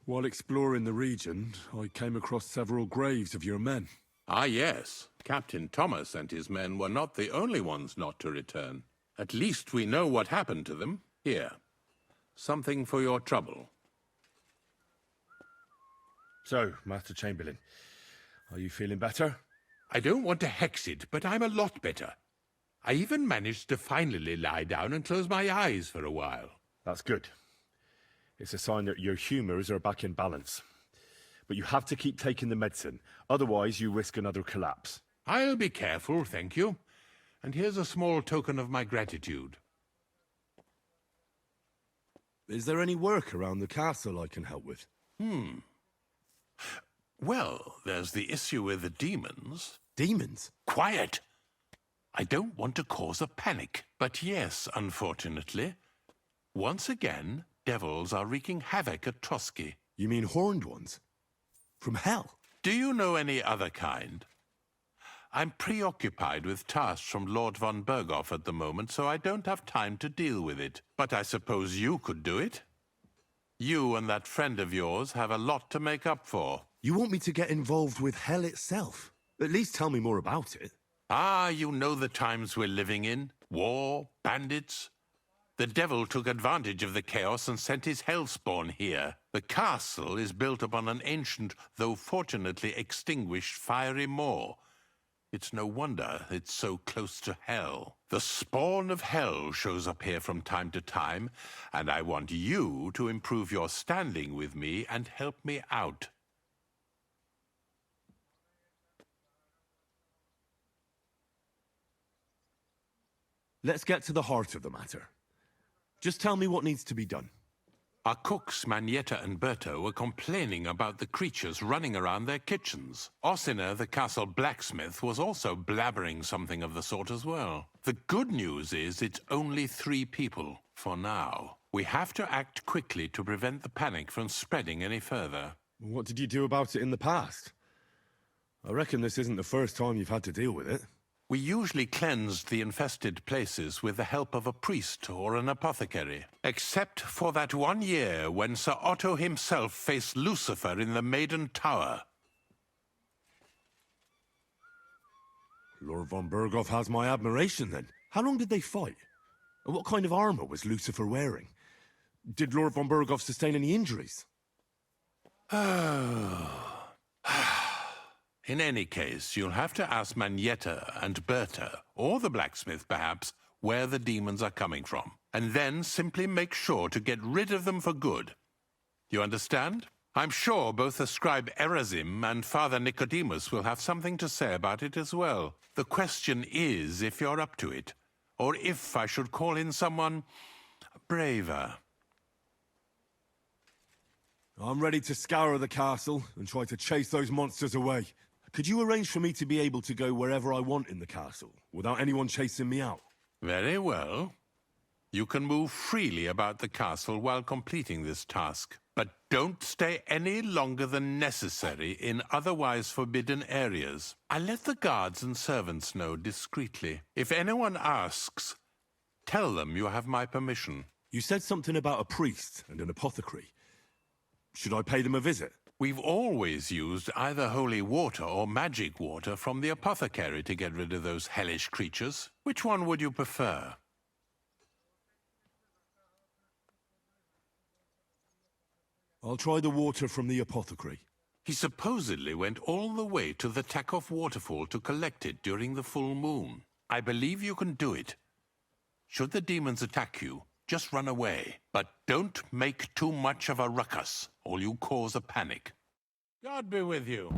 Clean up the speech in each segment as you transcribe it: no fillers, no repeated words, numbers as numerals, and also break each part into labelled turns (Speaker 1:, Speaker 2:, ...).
Speaker 1: While exploring the region, I came across several graves of your men.
Speaker 2: Ah, yes. Captain Thomas and his men were not the only ones not to return. At least we know what happened to them. Here. Something for your trouble.
Speaker 1: So, Master Chamberlain, are you feeling better?
Speaker 2: I don't want to hex it, but I'm a lot better. I even managed to finally lie down and close my eyes for a while.
Speaker 1: That's good. It's a sign that your humors are back in balance. But you have to keep taking the medicine, otherwise you risk another collapse.
Speaker 2: I'll be careful, thank you. And here's a small token of my gratitude.
Speaker 1: Is there any work around the castle I can help with?
Speaker 2: Well, there's the issue with the demons.
Speaker 1: Demons?
Speaker 2: Quiet! I don't want to cause a panic. But yes, unfortunately, once again, devils are wreaking havoc at Trotsky.
Speaker 1: You mean horned ones? From hell?
Speaker 2: Do you know any other kind? I'm preoccupied with tasks from Lord von Berghoff at the moment, so I don't have time to deal with it. But I suppose you could do it? You and that friend of yours have a lot to make up for.
Speaker 1: You want me to get involved with hell itself? At least tell me more about it.
Speaker 2: Ah, you know the times we're living in. War, bandits. The devil took advantage of the chaos and sent his hellspawn here. The castle is built upon an ancient, though fortunately extinguished, fiery moor. It's no wonder it's so close to hell. The spawn of hell shows up here from time to time, and I want you to improve your standing with me and help me out.
Speaker 1: Let's get to the heart of the matter. Just tell me what needs to be done.
Speaker 2: Our cooks, Manietta and Berto, were complaining about the creatures running around their kitchens. Ossiner, the castle blacksmith, was also blabbering something of the sort as well. The good news is it's only 3 people, for now. We have to act quickly to prevent the panic from spreading any further.
Speaker 1: What did you do about it in the past? I reckon this isn't the first time you've had to deal with it.
Speaker 2: We usually cleansed the infested places with the help of a priest or an apothecary. Except for that one year when Sir Otto himself faced Lucifer in the Maiden Tower.
Speaker 1: Lord von Berghoff has my admiration, then. How long did they fight? And what kind of armor was Lucifer wearing? Did Lord von Berghoff sustain any injuries?
Speaker 2: In any case, you'll have to ask Manietta and Berta, or the blacksmith perhaps, where the demons are coming from. And then simply make sure to get rid of them for good. You understand? I'm sure both the scribe Erazim and Father Nicodemus will have something to say about it as well. The question is if you're up to it, or if I should call in someone braver.
Speaker 1: I'm ready to scour the castle and try to chase those monsters away. Could you arrange for me to be able to go wherever I want in the castle, without anyone chasing me out?
Speaker 2: Very well. You can move freely about the castle while completing this task. But don't stay any longer than necessary in otherwise forbidden areas. I'll let the guards and servants know discreetly. If anyone asks, tell them you have my permission.
Speaker 1: You said something about a priest and an apothecary. Should I pay them a visit?
Speaker 2: We've always used either holy water or magic water from the apothecary to get rid of those hellish creatures. Which one would you prefer?
Speaker 1: I'll try the water from the apothecary.
Speaker 2: He supposedly went all the way to the Takov waterfall to collect it during the full moon. I believe you can do it. Should the demons attack you, just run away. But don't make too much of a ruckus, or you cause a panic. God be with you.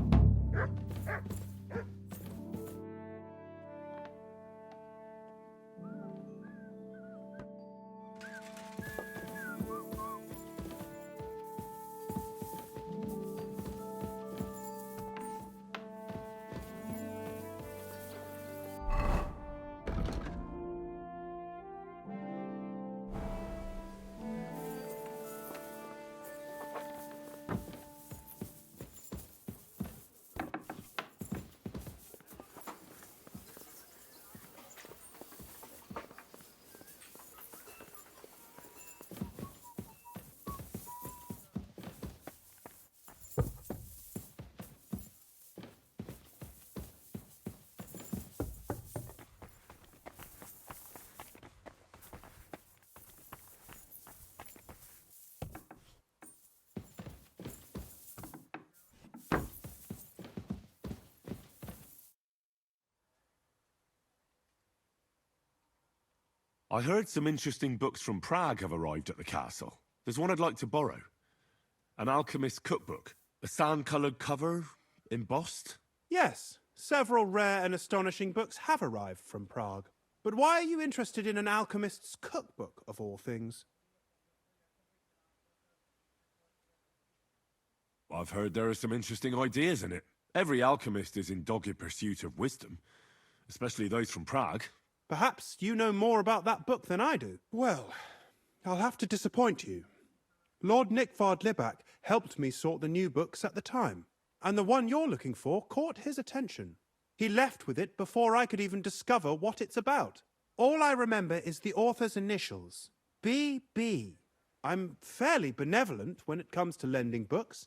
Speaker 1: I heard some interesting books from Prague have arrived at the castle. There's one I'd like to borrow. An alchemist's cookbook. A sand-coloured cover, embossed.
Speaker 3: Yes, several rare and astonishing books have arrived from Prague. But why are you interested in an alchemist's cookbook, of all things?
Speaker 1: I've heard there are some interesting ideas in it. Every alchemist is in dogged pursuit of wisdom, especially those from Prague.
Speaker 3: Perhaps you know more about that book than I do. Well, I'll have to disappoint you. Lord Nickvard Libak helped me sort the new books at the time, and the one you're looking for caught his attention. He left with it before I could even discover what it's about. All I remember is the author's initials, B.B. I'm fairly benevolent when it comes to lending books,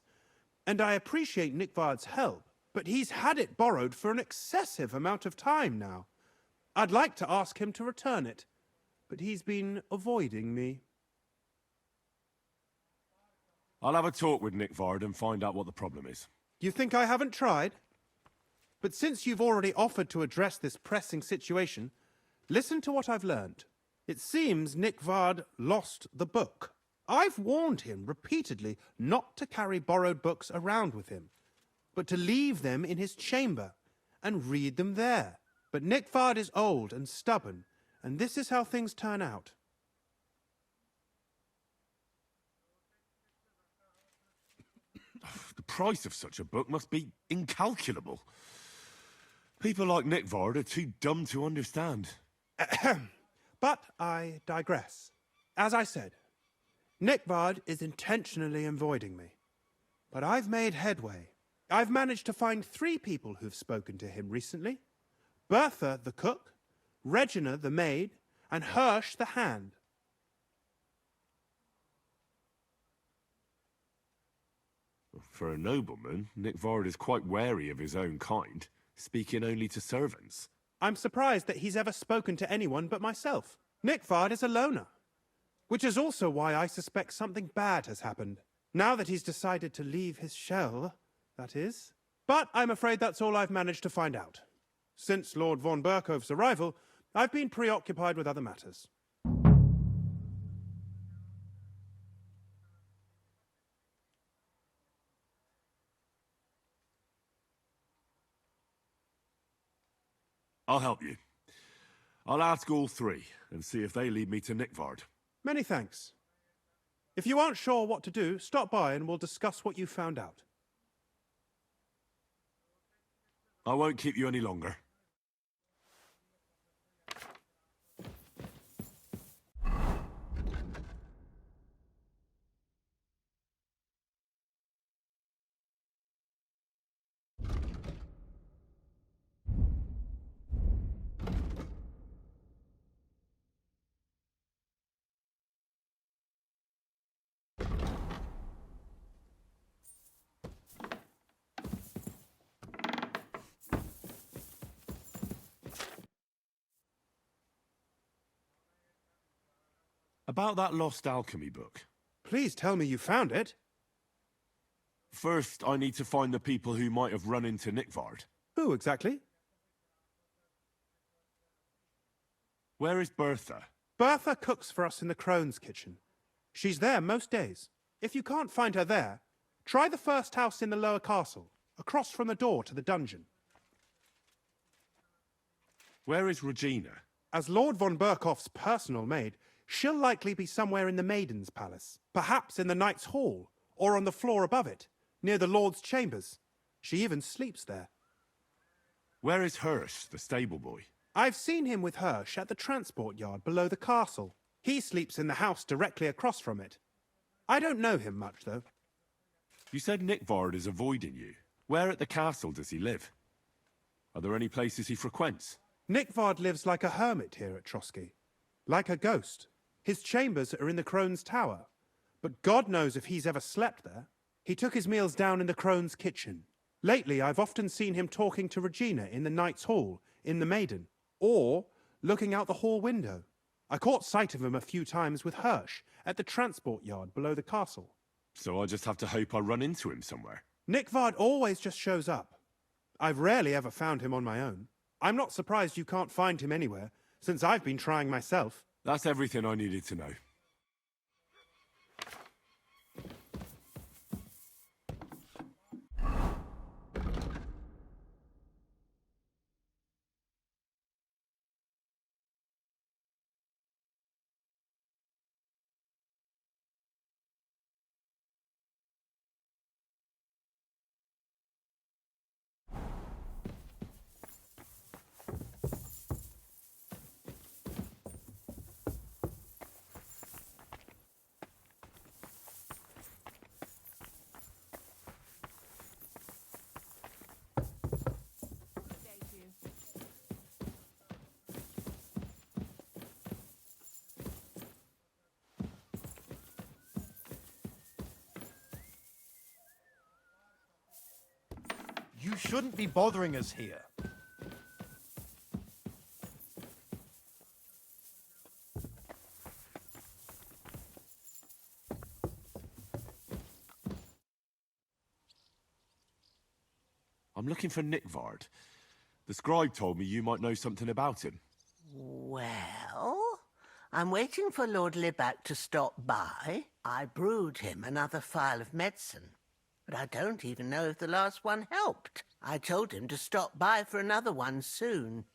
Speaker 3: and I appreciate Nickvard's help, but he's had it borrowed for an excessive amount of time now. I'd like to ask him to return it, but he's been avoiding me.
Speaker 1: I'll have a talk with Nickvard and find out what the problem is.
Speaker 3: You think I haven't tried? But since you've already offered to address this pressing situation, listen to what I've learned. It seems Nickvard lost the book. I've warned him repeatedly not to carry borrowed books around with him, but to leave them in his chamber and read them there. But Nickvard is old and stubborn, and this is how things turn out.
Speaker 1: The price of such a book must be incalculable. People like Nickvard are too dumb to understand.
Speaker 3: But I digress. As I said, Nickvard is intentionally avoiding me. But I've made headway. I've managed to find 3 people who've spoken to him recently. Bertha, the cook, Regina, the maid, and Hirsch, the hand.
Speaker 1: For a nobleman, Nickvard is quite wary of his own kind, speaking only to servants.
Speaker 3: I'm surprised that he's ever spoken to anyone but myself. Nickvard is a loner, which is also why I suspect something bad has happened. Now that he's decided to leave his shell, that is. But I'm afraid that's all I've managed to find out. Since Lord von Berkove's arrival, I've been preoccupied with other matters.
Speaker 1: I'll help you. I'll ask all 3 and see if they lead me to Nickvard.
Speaker 3: Many thanks. If you aren't sure what to do, stop by and we'll discuss what you found out.
Speaker 1: I won't keep you any longer. About that lost alchemy book.
Speaker 3: Please tell me you found it.
Speaker 1: First, I need to find the people who might have run into Nickvard.
Speaker 3: Who exactly?
Speaker 1: Where is Bertha?
Speaker 3: Bertha cooks for us in the Crone's kitchen. She's there most days. If you can't find her there, try the first house in the lower castle, across from the door to the dungeon.
Speaker 1: Where is Regina?
Speaker 3: As Lord von Berkoff's personal maid, she'll likely be somewhere in the Maiden's Palace, perhaps in the Knight's Hall, or on the floor above it, near the Lord's chambers. She even sleeps there.
Speaker 1: Where is Hirsch, the stable boy?
Speaker 3: I've seen him with Hirsch at the transport yard below the castle. He sleeps in the house directly across from it. I don't know him much, though.
Speaker 1: You said Nickvard is avoiding you. Where at the castle does he live? Are there any places he frequents?
Speaker 3: Nickvard lives like a hermit here at Trotsky. Like a ghost. His chambers are in the Crone's tower. But God knows if he's ever slept there. He took his meals down in the Crone's kitchen. Lately, I've often seen him talking to Regina in the Knight's Hall, in the Maiden, or looking out the hall window. I caught sight of him a few times with Hirsch at the transport yard below the castle.
Speaker 1: So I just have to hope I run into him somewhere.
Speaker 3: Nickvard always just shows up. I've rarely ever found him on my own. I'm not surprised you can't find him anywhere, since I've been trying myself.
Speaker 1: That's everything I needed to know.
Speaker 4: You shouldn't be bothering us here.
Speaker 1: I'm looking for Nickvard. The scribe told me you might know something about him.
Speaker 5: Well, I'm waiting for Lord Libac to stop by. I brewed him another phial of medicine, but I don't even know if the last one helped. I told him to stop by for another one soon.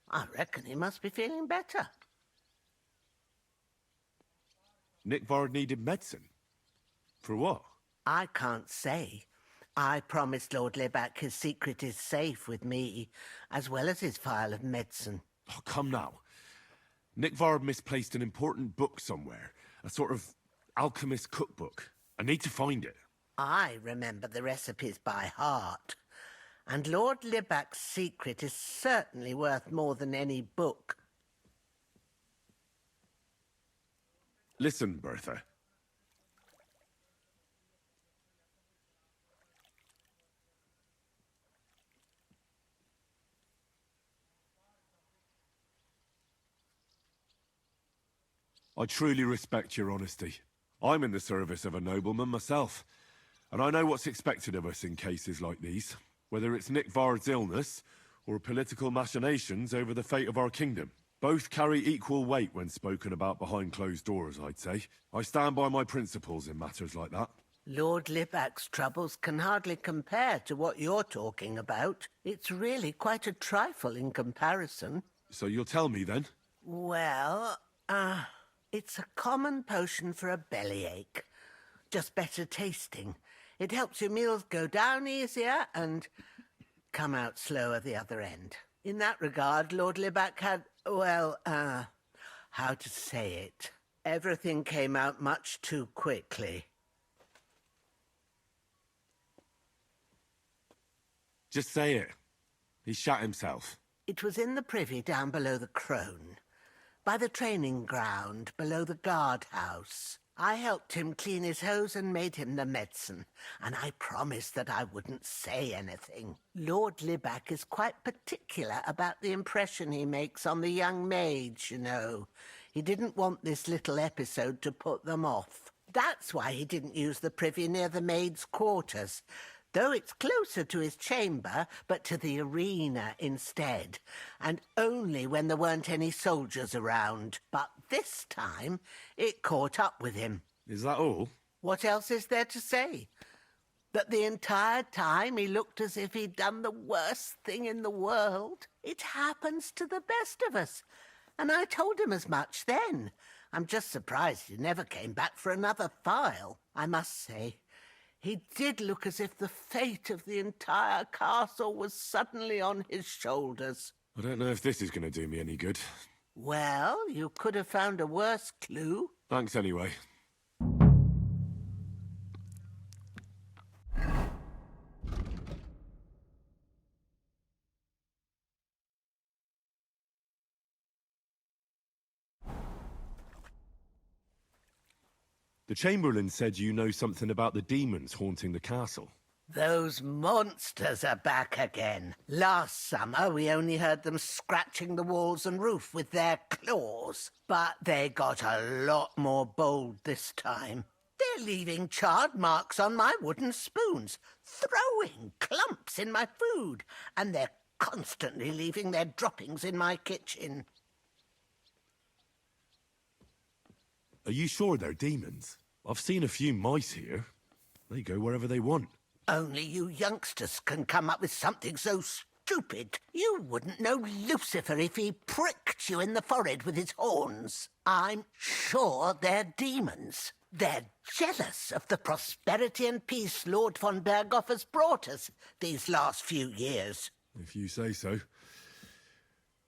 Speaker 5: I reckon he must be feeling better.
Speaker 1: Nickvard needed medicine? For what?
Speaker 5: I can't say. I promised Lord Libac his secret is safe with me, as well as his phial of medicine.
Speaker 1: Oh, come now. Nickvard misplaced an important book somewhere. A sort of alchemist cookbook. I need to find it.
Speaker 5: I remember the recipes by heart. And Lord Libac's secret is certainly worth more than any book.
Speaker 1: Listen, Bertha. I truly respect your honesty. I'm in the service of a nobleman myself, and I know what's expected of us in cases like these, whether it's Nickvard's illness or political machinations over the fate of our kingdom. Both carry equal weight when spoken about behind closed doors, I'd say. I stand by my principles in matters like that.
Speaker 5: Lord Libac's troubles can hardly compare to what you're talking about. It's really quite a trifle in comparison.
Speaker 1: So you'll tell me then?
Speaker 5: Well, it's a common potion for a bellyache. Just better tasting. It helps your meals go down easier and come out slower the other end. In that regard, Lord Libac had, well, how to say it? Everything came out much too quickly.
Speaker 1: Just say it. He shot himself.
Speaker 5: It was in the privy down below the Crone, by the training ground below the guardhouse. I helped him clean his hose and made him the medicine, and I promised that I wouldn't say anything. Lord Libac is quite particular about the impression he makes on the young maids, you know. He didn't want this little episode to put them off. That's why he didn't use the privy near the maids' quarters, though it's closer to his chamber, but to the arena instead, and only when there weren't any soldiers around. But this time, it caught up with him.
Speaker 1: Is that all?
Speaker 5: What else is there to say? That the entire time he looked as if he'd done the worst thing in the world. It happens to the best of us, and I told him as much then. I'm just surprised he never came back for another file. I must say, he did look as if the fate of the entire castle was suddenly on his shoulders.
Speaker 1: I don't know if this is going to do me any good.
Speaker 5: Well, you could have found a worse clue.
Speaker 1: Thanks anyway. The Chamberlain said you know something about the demons haunting the castle.
Speaker 5: Those monsters are back again. Last summer, we only heard them scratching the walls and roof with their claws. But they got a lot more bold this time. They're leaving charred marks on my wooden spoons, throwing clumps in my food, and they're constantly leaving their droppings in my kitchen.
Speaker 1: Are you sure they're demons? I've seen a few mice here. They go wherever they want.
Speaker 5: Only you youngsters can come up with something so stupid. You wouldn't know Lucifer if he pricked you in the forehead with his horns. I'm sure they're demons. They're jealous of the prosperity and peace Lord von Berghoff has brought us these last few years.
Speaker 1: If you say so.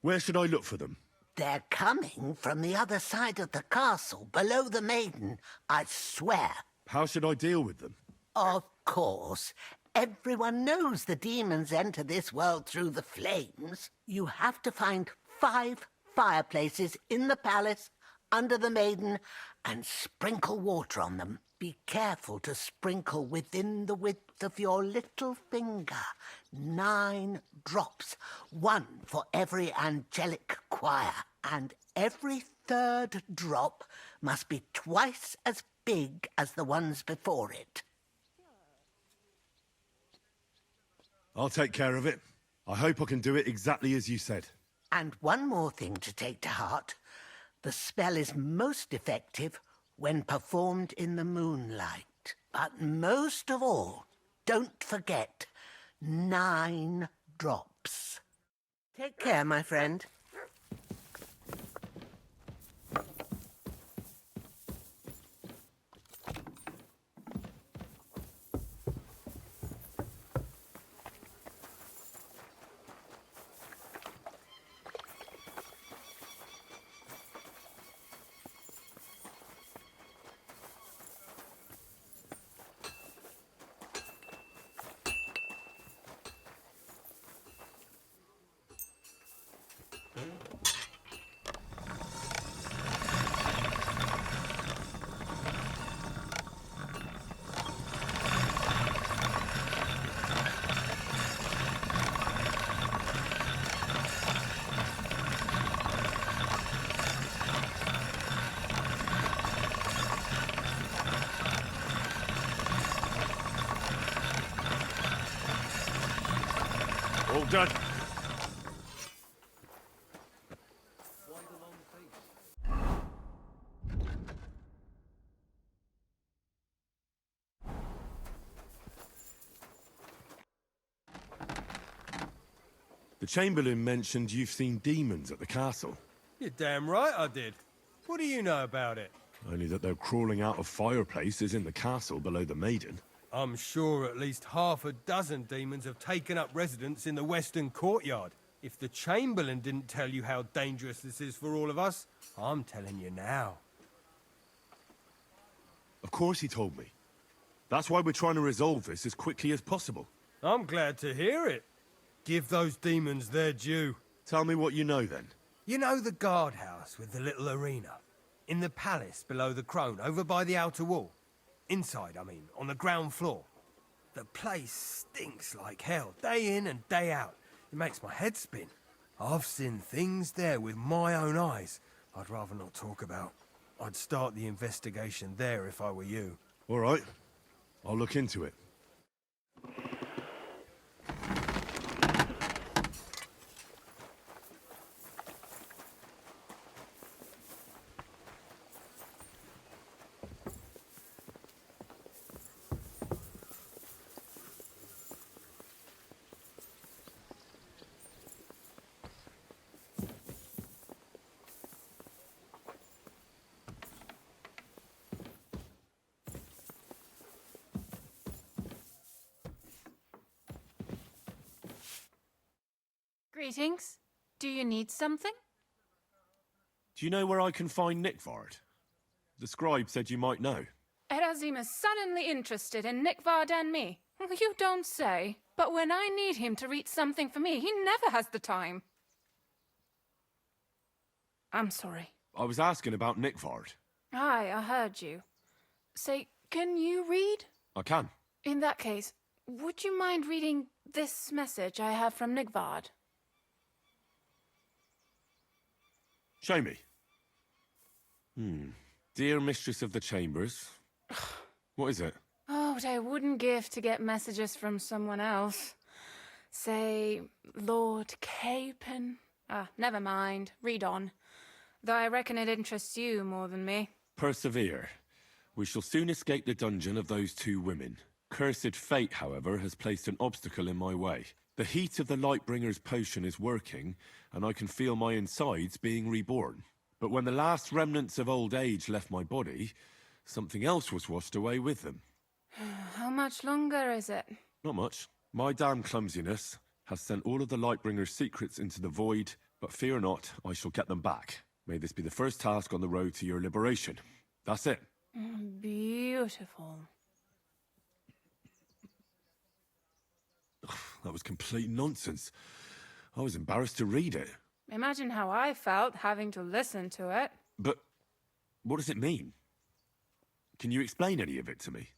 Speaker 1: Where should I look for them?
Speaker 5: They're coming from the other side of the castle, below the maiden, I swear.
Speaker 1: How should I deal with them?
Speaker 5: Of course. Everyone knows the demons enter this world through the flames. You have to find 5 fireplaces in the palace, under the maiden, and sprinkle water on them. Be careful to sprinkle within the width of your little finger. 9 drops, 1 for every angelic choir. And every 3rd drop must be twice as big as the ones before it.
Speaker 1: I'll take care of it. I hope I can do it exactly as you said.
Speaker 5: And one more thing to take to heart. The spell is most effective when performed in the moonlight. But most of all, don't forget 9 drops. Take care, my friend.
Speaker 1: All done. The Chamberlain mentioned you've seen demons at the castle.
Speaker 4: You're damn right I did. What do you know about it?
Speaker 1: Only that they're crawling out of fireplaces in the castle below the Maiden.
Speaker 4: I'm sure at least half a dozen demons have taken up residence in the western courtyard. If the Chamberlain didn't tell you how dangerous this is for all of us, I'm telling you now.
Speaker 1: Of course he told me. That's why we're trying to resolve this as quickly as possible.
Speaker 4: I'm glad to hear it. Give those demons their due.
Speaker 1: Tell me what you know then.
Speaker 4: You know the guardhouse with the little arena? In the palace below the Crone, over by the outer wall? Inside, I mean, on the ground floor. The place stinks like hell, day in and day out. It makes my head spin. I've seen things there with my own eyes I'd rather not talk about. I'd start the investigation there if I were you.
Speaker 1: All right. I'll look into it.
Speaker 6: Greetings. Do you need something?
Speaker 1: Do you know where I can find Nickvard? The scribe said you might know.
Speaker 6: Erazim is suddenly interested in Nickvard and me. You don't say. But when I need him to read something for me, he never has the time. I'm sorry.
Speaker 1: I was asking about Nickvard.
Speaker 6: Aye, I heard you. Say, can you read?
Speaker 1: I can.
Speaker 6: In that case, would you mind reading this message I have from Nickvard?
Speaker 1: Show me. Dear Mistress of the Chambers. What is it?
Speaker 6: Oh, what I wouldn't give to get messages from someone else. Say, Lord Capon. Ah, never mind. Read on. Though I reckon it interests you more than me.
Speaker 1: Persevere. We shall soon escape the dungeon of those two women. Cursed fate, however, has placed an obstacle in my way. The heat of the Lightbringer's potion is working, and I can feel my insides being reborn. But when the last remnants of old age left my body, something else was washed away with them.
Speaker 6: How much longer is it?
Speaker 1: Not much. My damn clumsiness has sent all of the Lightbringer's secrets into the void, but fear not, I shall get them back. May this be the first task on the road to your liberation. That's it.
Speaker 6: Beautiful.
Speaker 1: That was complete nonsense. I was embarrassed to read it.
Speaker 6: Imagine how I felt having to listen to it.
Speaker 1: But what does it mean? Can you explain any of it to me?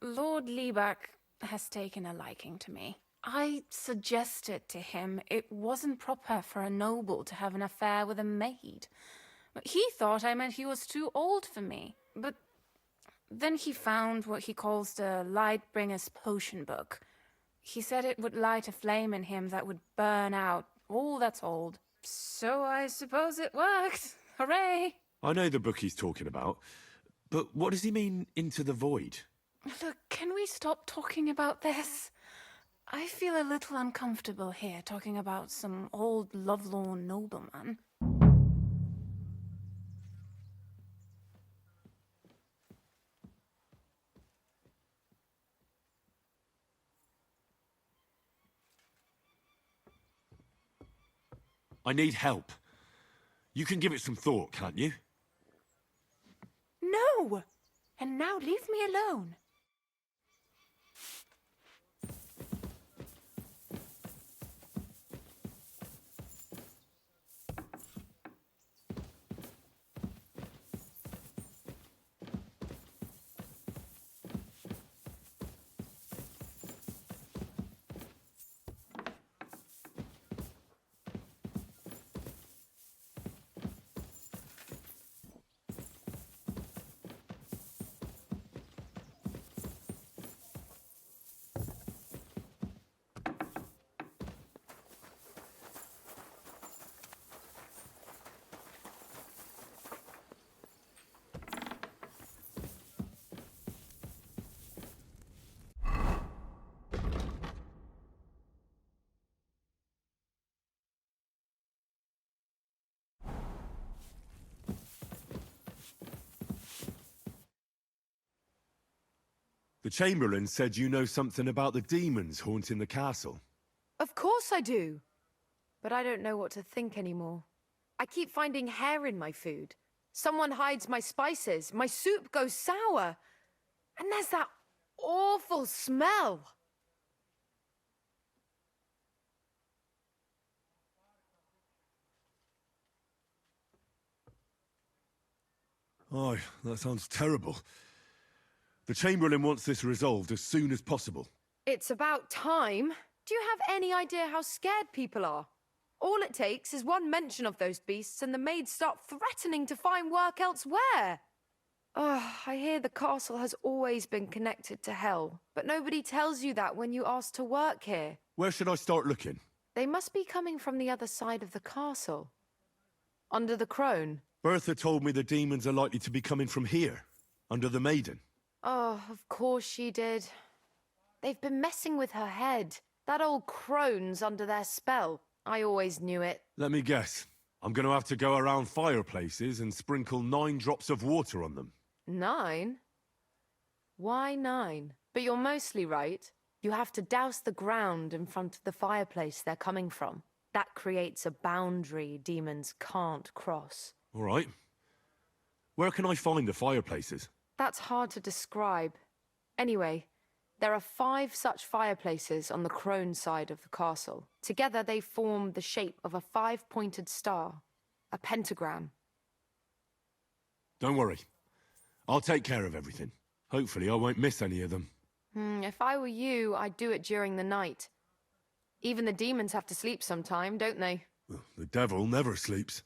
Speaker 6: Lord Liebeck has taken a liking to me. I suggested to him it wasn't proper for a noble to have an affair with a maid. He thought I meant he was too old for me. But then he found what he calls the Lightbringer's potion book. He said it would light a flame in him that would burn out all that's old. So I suppose it worked. Hooray!
Speaker 1: I know the book he's talking about, but what does he mean, into the void?
Speaker 6: Look, can we stop talking about this? I feel a little uncomfortable here talking about some old lovelorn nobleman.
Speaker 1: I need help. You can give it some thought, can't you?
Speaker 6: No! And now leave me alone.
Speaker 1: The Chamberlain said you know something about the demons haunting the castle.
Speaker 7: Of course I do. But I don't know what to think anymore. I keep finding hair in my food. Someone hides my spices. My soup goes sour. And there's that awful smell.
Speaker 1: Oh, that sounds terrible. The Chamberlain wants this resolved as soon as possible.
Speaker 7: It's about time. Do you have any idea how scared people are? All it takes is one mention of those beasts and the maids start threatening to find work elsewhere. I hear the castle has always been connected to hell, but nobody tells you that when you ask to work here.
Speaker 1: Where should I start looking?
Speaker 7: They must be coming from the other side of the castle. Under the crone.
Speaker 1: Bertha told me the demons are likely to be coming from here, under the Maiden.
Speaker 7: Oh, of course she did. They've been messing with her head. That old crone's under their spell. I always knew it.
Speaker 1: Let me guess. I'm going to have to go around fireplaces and sprinkle 9 drops of water on them.
Speaker 7: 9? Why 9? But you're mostly right. You have to douse the ground in front of the fireplace they're coming from. That creates a boundary demons can't cross.
Speaker 1: All right. Where can I find the fireplaces?
Speaker 7: That's hard to describe. Anyway, there are 5 such fireplaces on the crone side of the castle. Together they form the shape of a 5-pointed star, a pentagram.
Speaker 1: Don't worry. I'll take care of everything. Hopefully I won't miss any of them.
Speaker 7: If I were you, I'd do it during the night. Even the demons have to sleep sometime, don't they?
Speaker 1: Well, the devil never sleeps.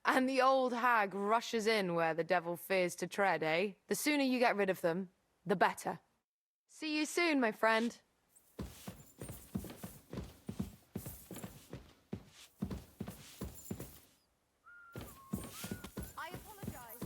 Speaker 7: And the old hag rushes in where the devil fears to tread, eh? The sooner you get rid of them, the better. See you soon, my friend. I apologize.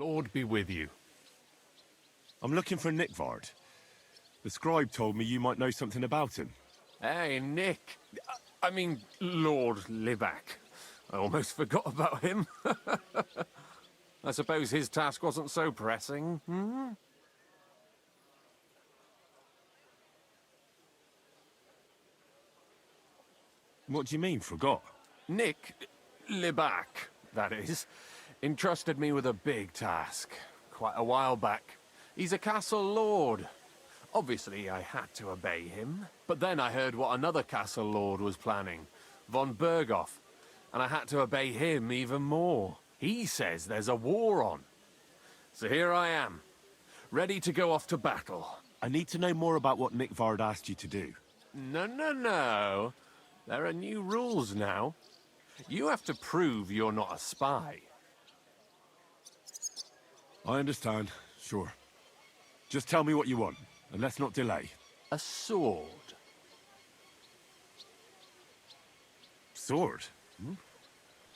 Speaker 8: Lord be with you.
Speaker 1: I'm looking for Nickvard. The scribe told me you might know something about him.
Speaker 8: Hey, Nick. I mean, Lord Libac. I almost forgot about him. I suppose his task wasn't so pressing, hmm?
Speaker 1: What do you mean, forgot?
Speaker 8: Nick Libac, that is, entrusted me with a big task quite a while back. He's a castle lord. Obviously, I had to obey him. But then I heard what another castle lord was planning, von Berghoff, and I had to obey him even more. He says there's a war on. So here I am, ready to go off to battle.
Speaker 1: I need to know more about what Nickvard asked you to do.
Speaker 8: No. There are new rules now. You have to prove you're not a spy.
Speaker 1: I understand, sure. Just tell me what you want, and let's not delay.
Speaker 8: A sword.
Speaker 1: Sword? Hmm?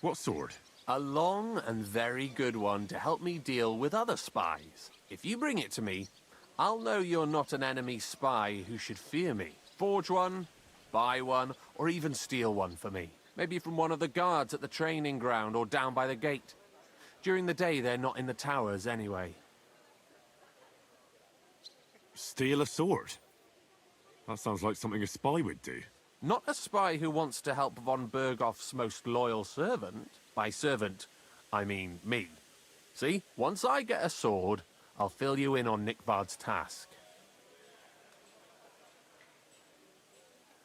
Speaker 1: What sword?
Speaker 8: A long and very good one to help me deal with other spies. If you bring it to me, I'll know you're not an enemy spy who should fear me. Forge one, buy one, or even steal one for me. Maybe from one of the guards at the training ground or down by the gate. During the day, they're not in the towers anyway.
Speaker 1: Steal a sword? That sounds like something a spy would do.
Speaker 8: Not a spy who wants to help von Berghoff's most loyal servant. By servant, I mean me. See, once I get a sword, I'll fill you in on Nickvard's task.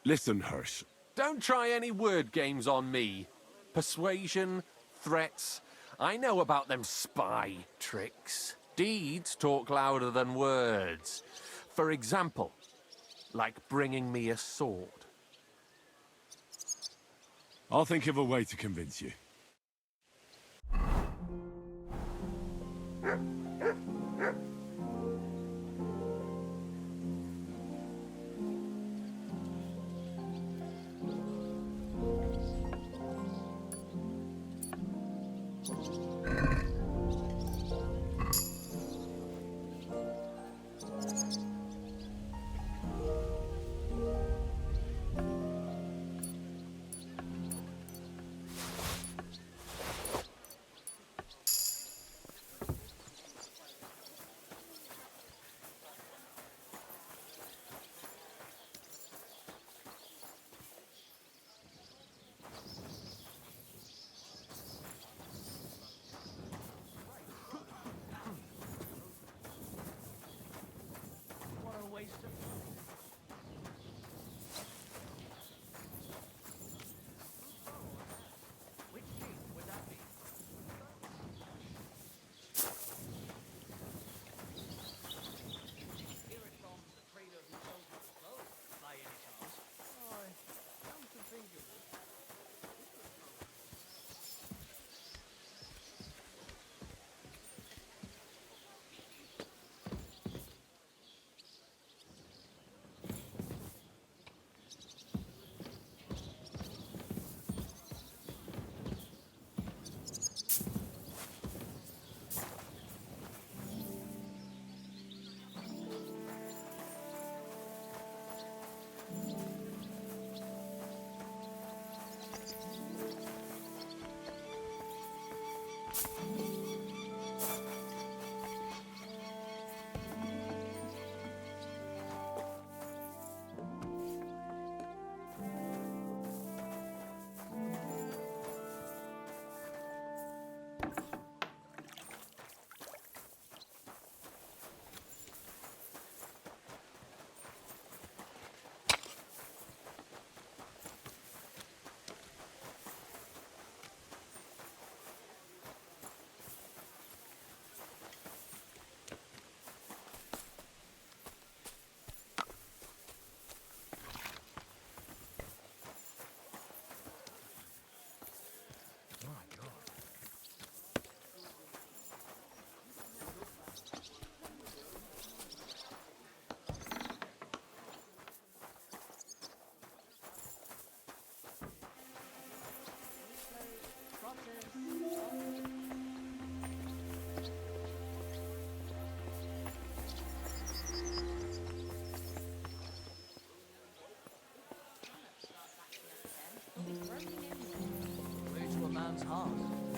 Speaker 1: Listen, Hirsch.
Speaker 8: Don't try any word games on me. Persuasion, threats. I know about them spy tricks. Deeds talk louder than words. For example, like bringing me a sword.
Speaker 1: I'll think of a way to convince you.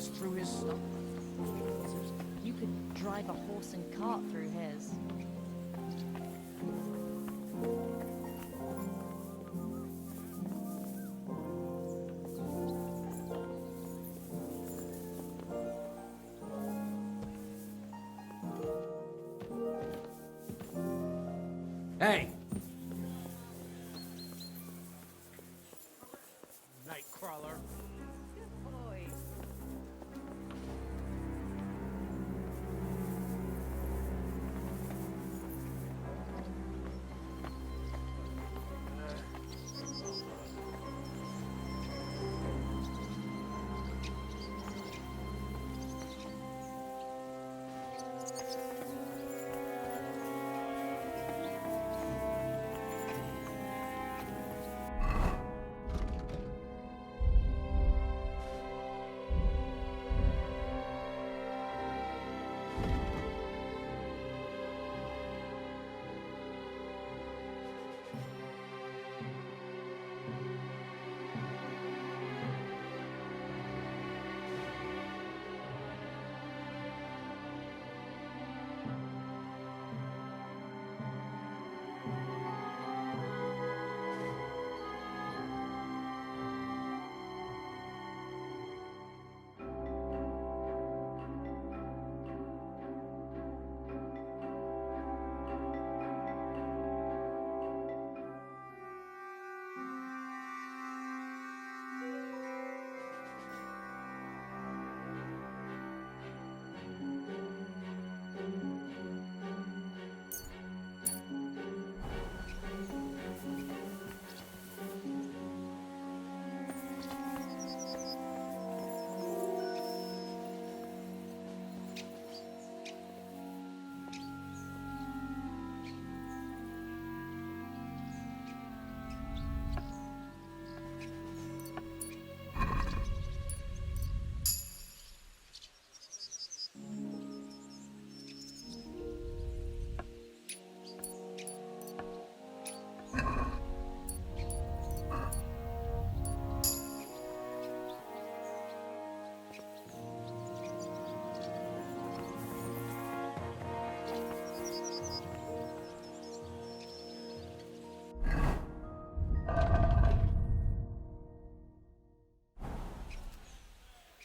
Speaker 9: pass through his stuff.
Speaker 10: You could drive a horse and cart through his.
Speaker 9: Hey! Nightcrawler.
Speaker 10: Boy.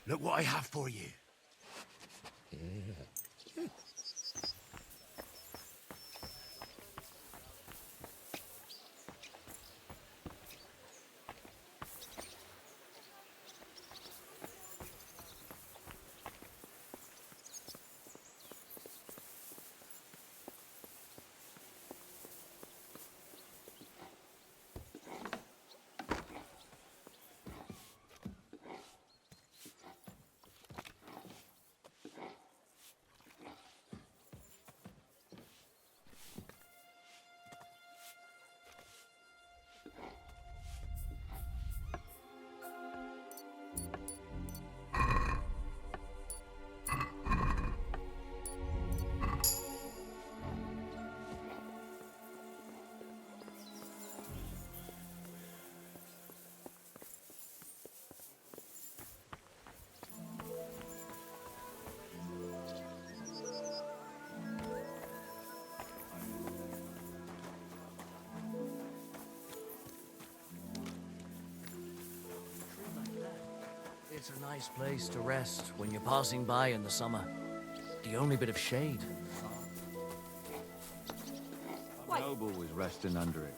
Speaker 9: Look what I have for you.
Speaker 11: It's a nice place to rest when you're passing by in the summer. The only bit of shade.
Speaker 12: A noble was resting under it.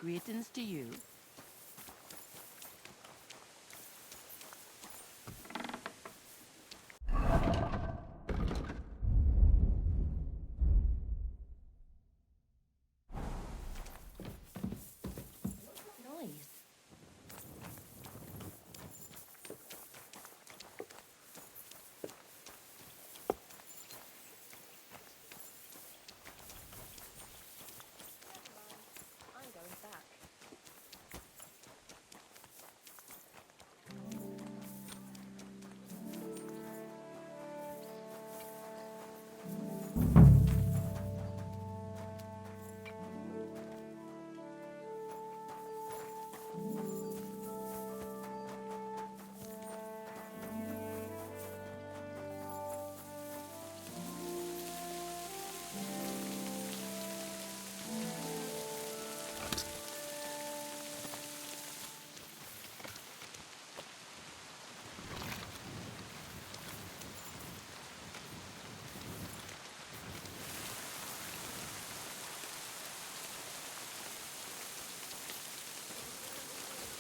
Speaker 13: Greetings to you.
Speaker 10: Noise.
Speaker 7: I'm going back.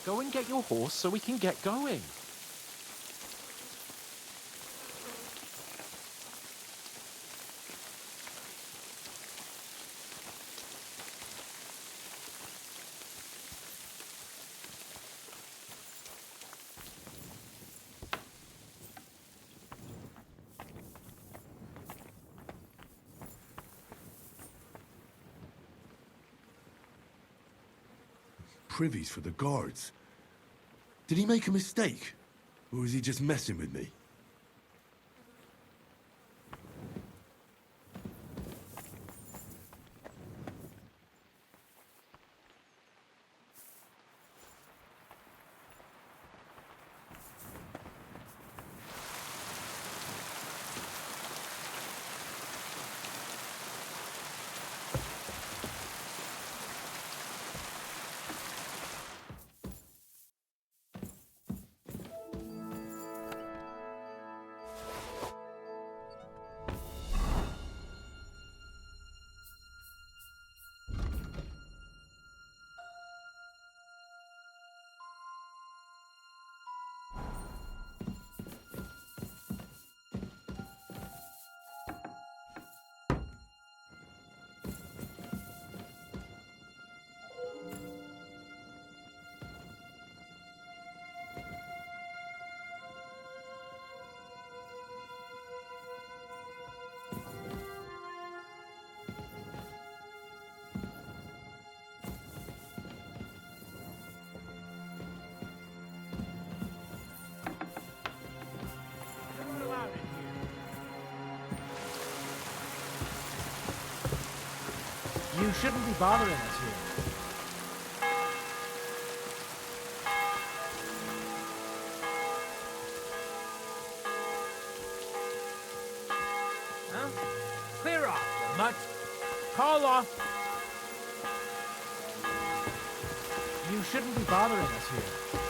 Speaker 8: Go and get your horse so we can get going.
Speaker 1: Privies for the guards. Did he make a mistake? Or is he just messing with me?
Speaker 9: You shouldn't be bothering us here. Huh? Clear off, you mutt. Call off. You shouldn't be bothering us here.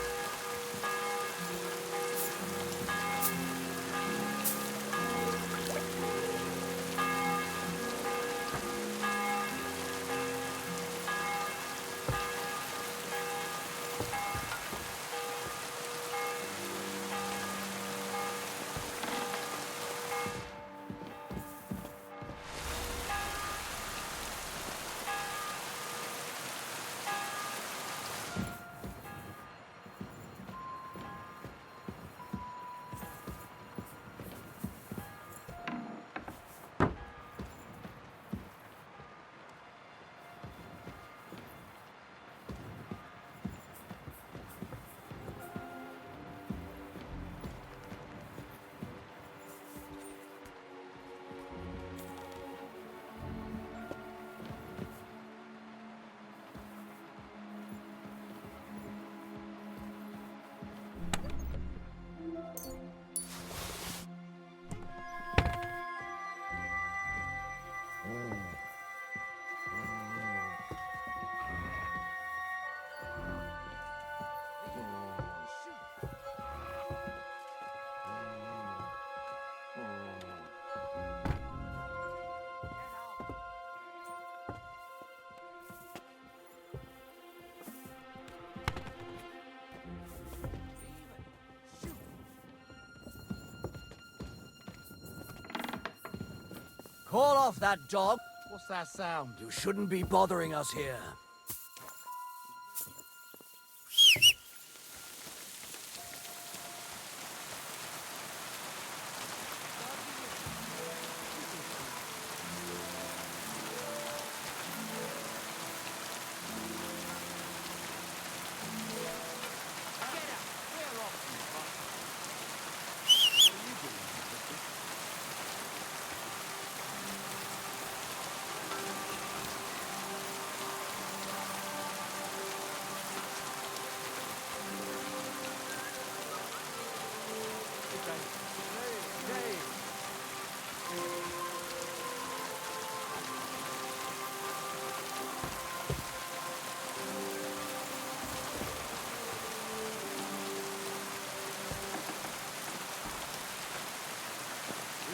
Speaker 11: Call off that dog.
Speaker 12: What's that sound?
Speaker 11: You shouldn't be bothering us here.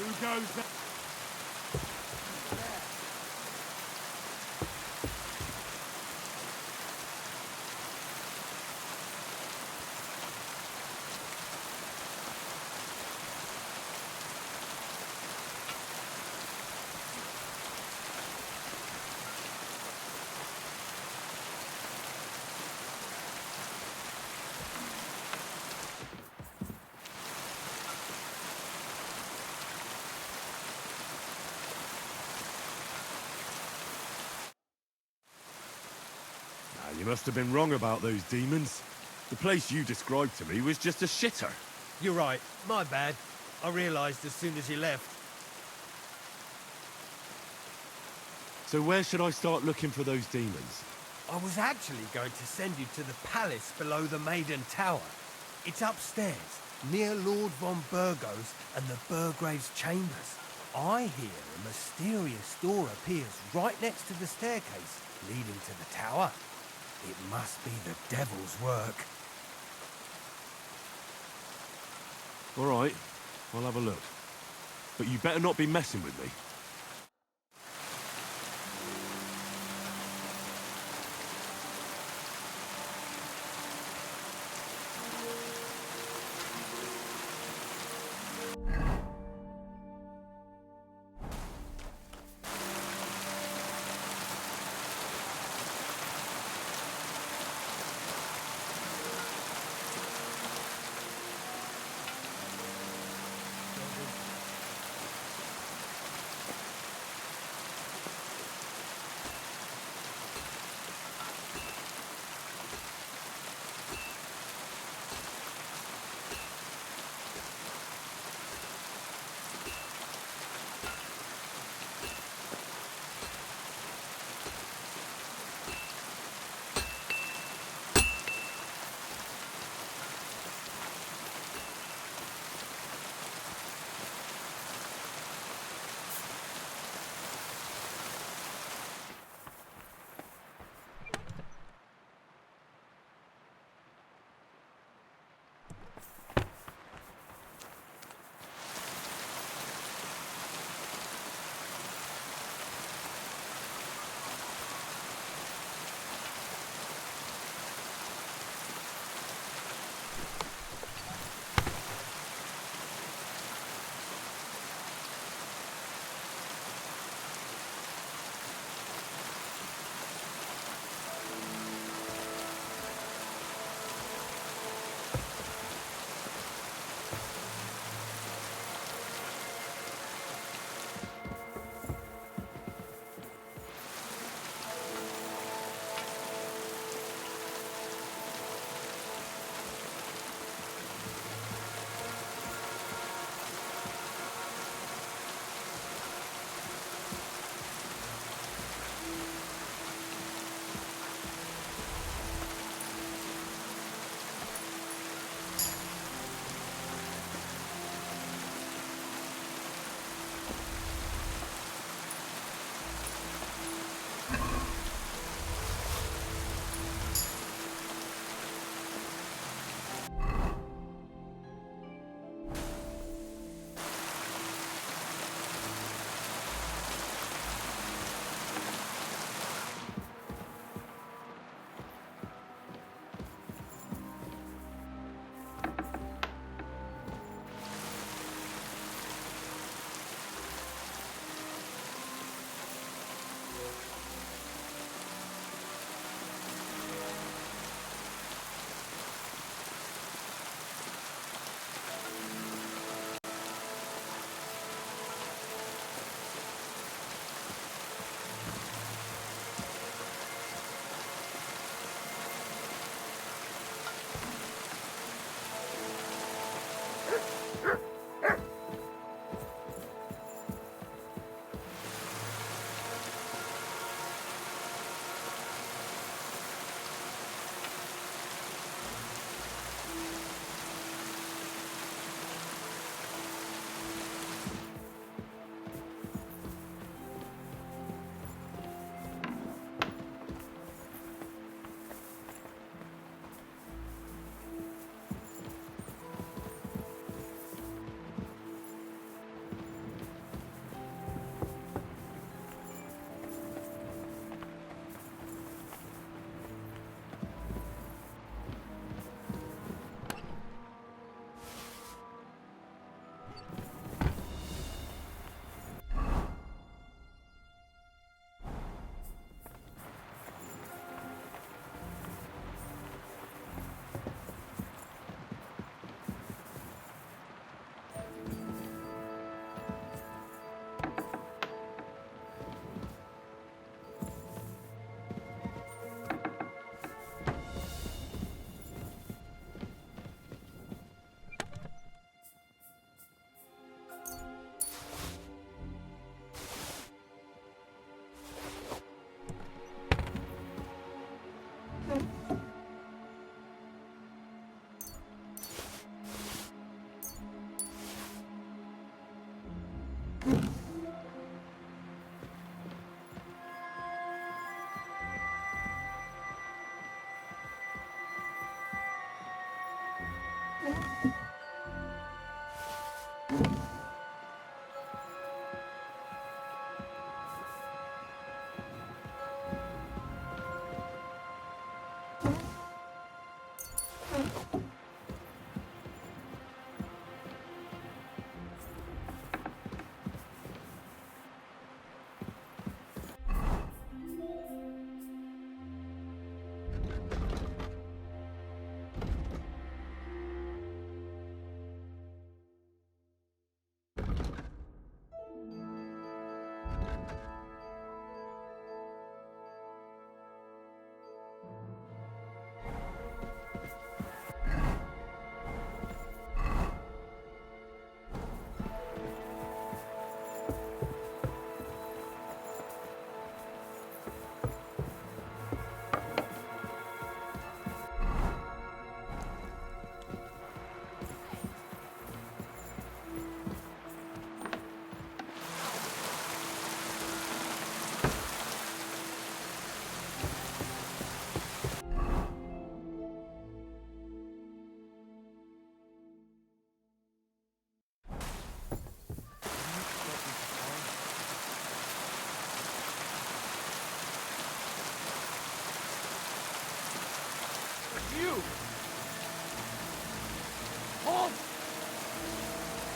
Speaker 1: Who goes there? You must have been wrong about those demons. The place you described to me was just a shitter.
Speaker 4: You're right. My bad. I realised as soon as you left.
Speaker 1: So where should I start looking for those demons?
Speaker 4: I was actually going to send you to the palace below the Maiden Tower. It's upstairs, near Lord von Burgos and the Burgrave's chambers. I hear a mysterious door appears right next to the staircase leading to the tower. It must be the devil's work.
Speaker 1: All right, I'll have a look. But you better not be messing with me.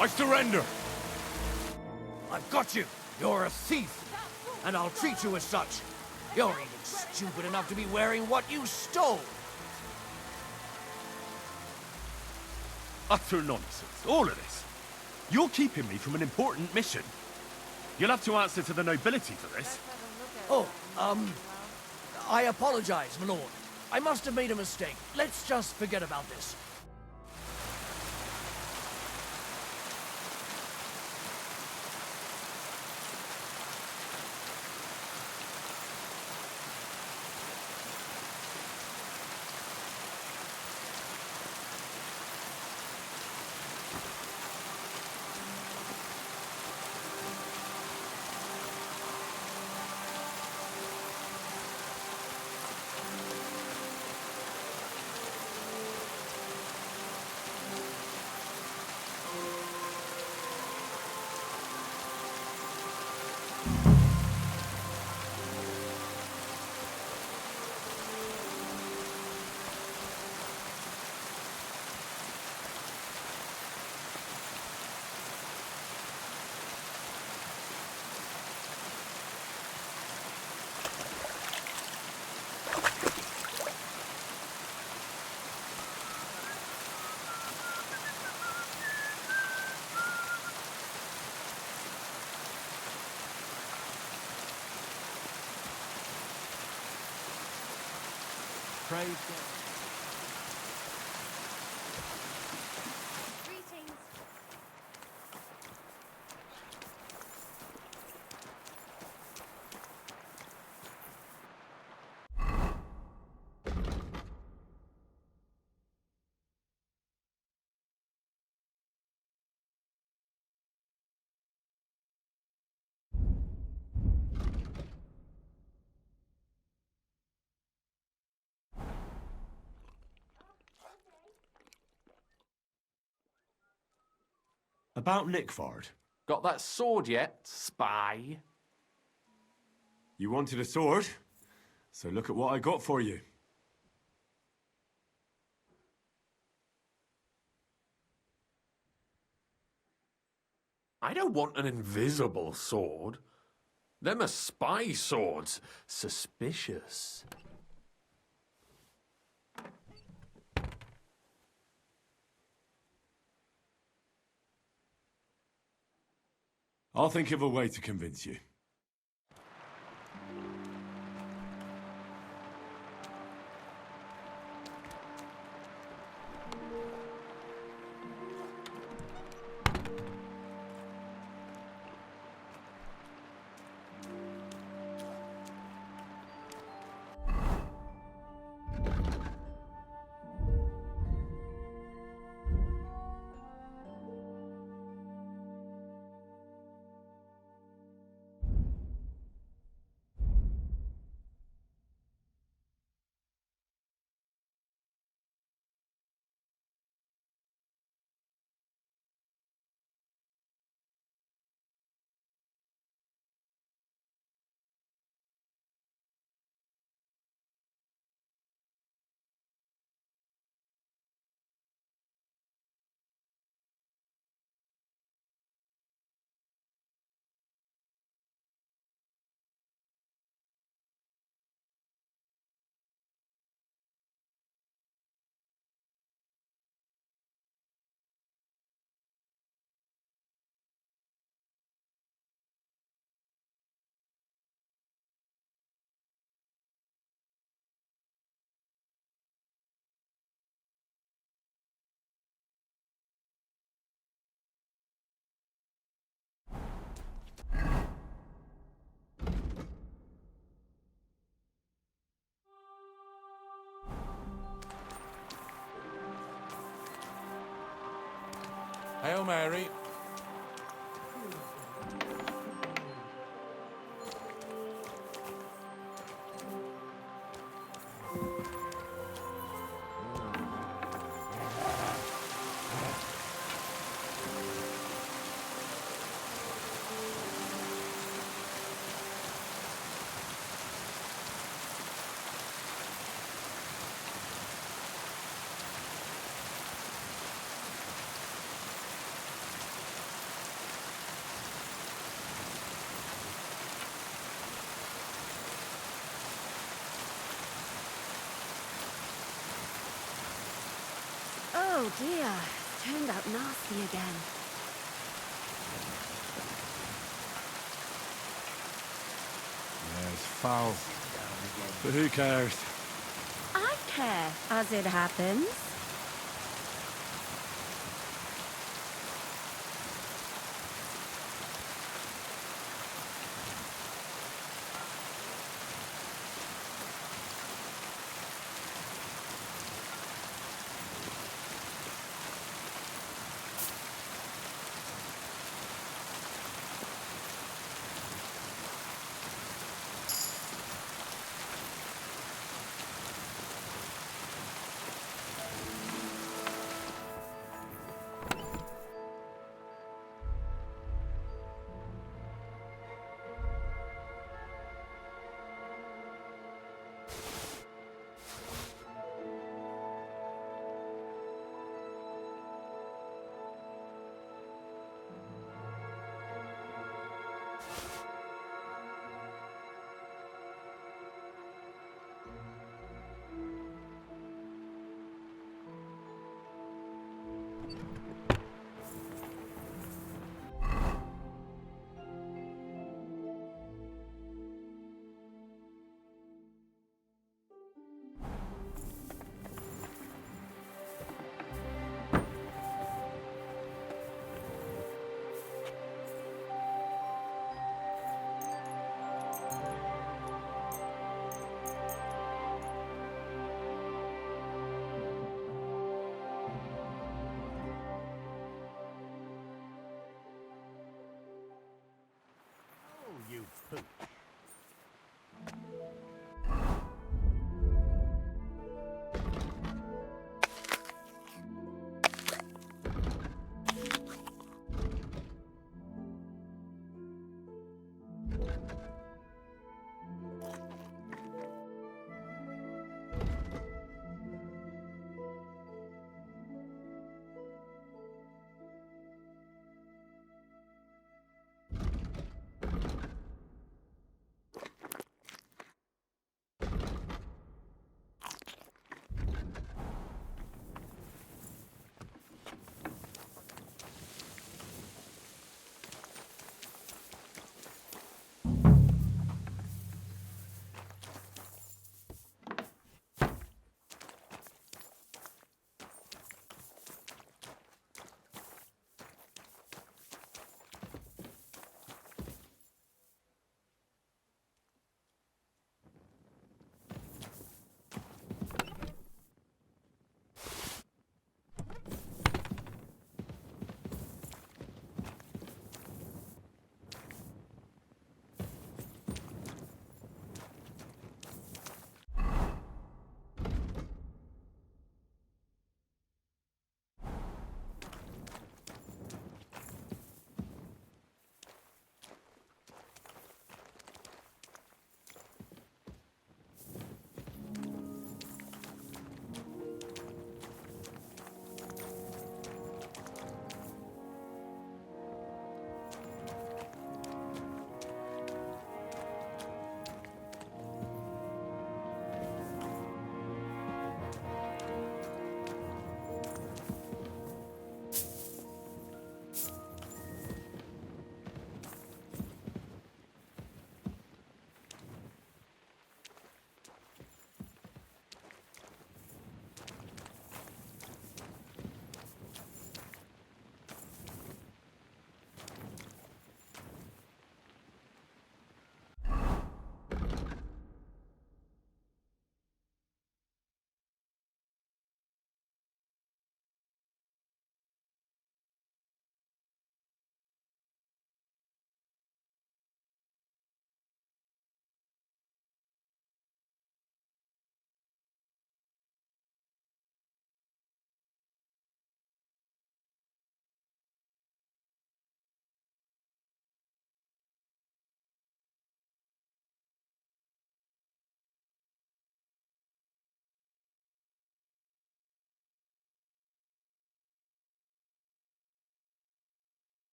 Speaker 1: I surrender!
Speaker 11: I've got you. You're a thief, and I'll treat you as such. You're even stupid enough to be wearing what you stole.
Speaker 1: Utter nonsense, all of this. You're keeping me from an important mission. You'll have to answer to the nobility for this.
Speaker 11: Oh, I apologize, my lord. I must have made a mistake. Let's just forget about this.
Speaker 12: Praise God.
Speaker 1: About Nickford.
Speaker 8: Got that sword yet, spy?
Speaker 1: You wanted a sword? So look at what I got for you.
Speaker 8: I don't want an invisible sword. Them are spy swords. Suspicious.
Speaker 1: I'll think of a way to convince you.
Speaker 9: Hail Mary.
Speaker 13: Oh dear, turned out nasty again.
Speaker 1: Yeah, it's foul. But who cares?
Speaker 13: I care, as it happens.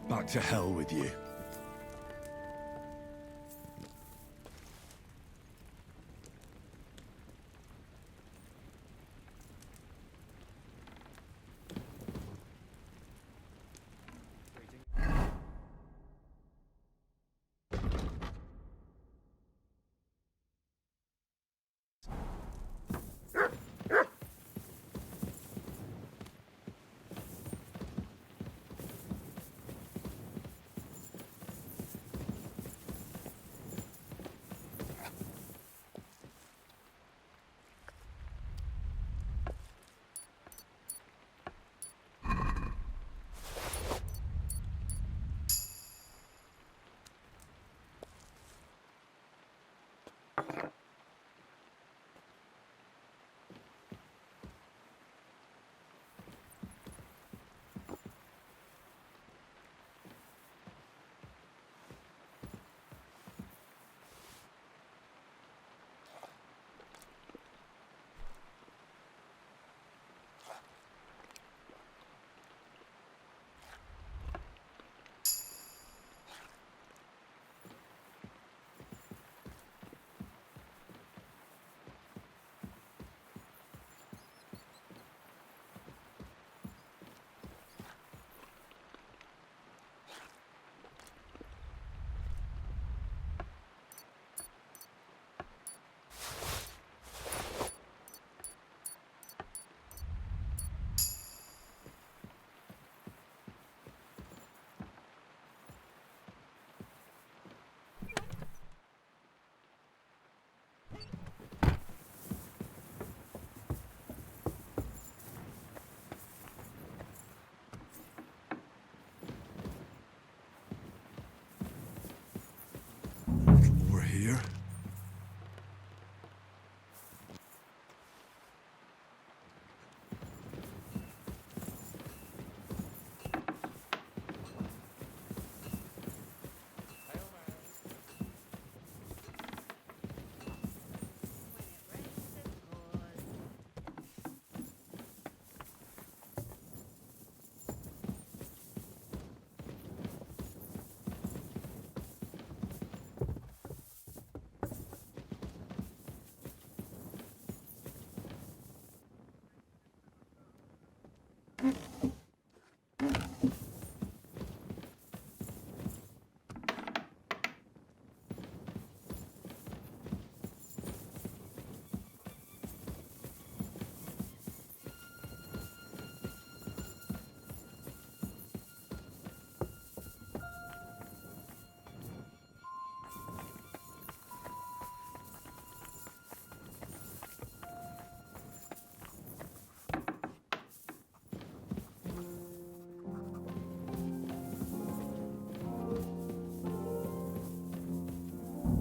Speaker 1: Back to hell with you. We're here.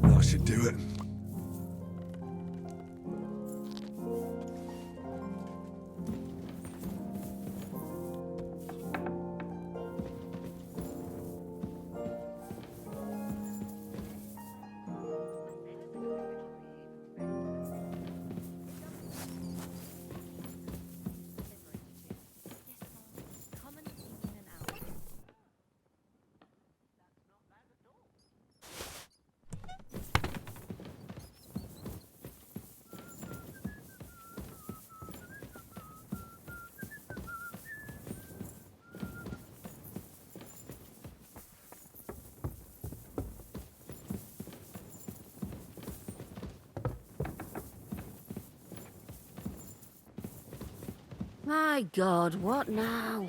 Speaker 1: That should do it.
Speaker 13: My God, what now?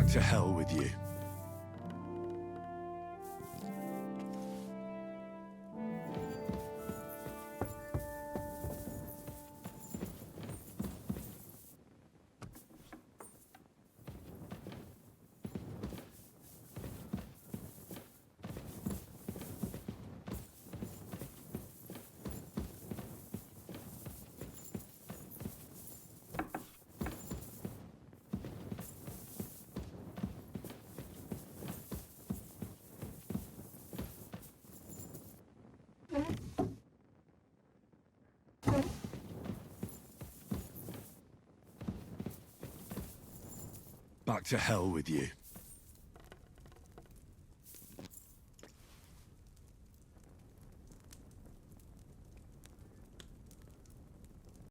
Speaker 1: Back to hell with you. Back to hell with you.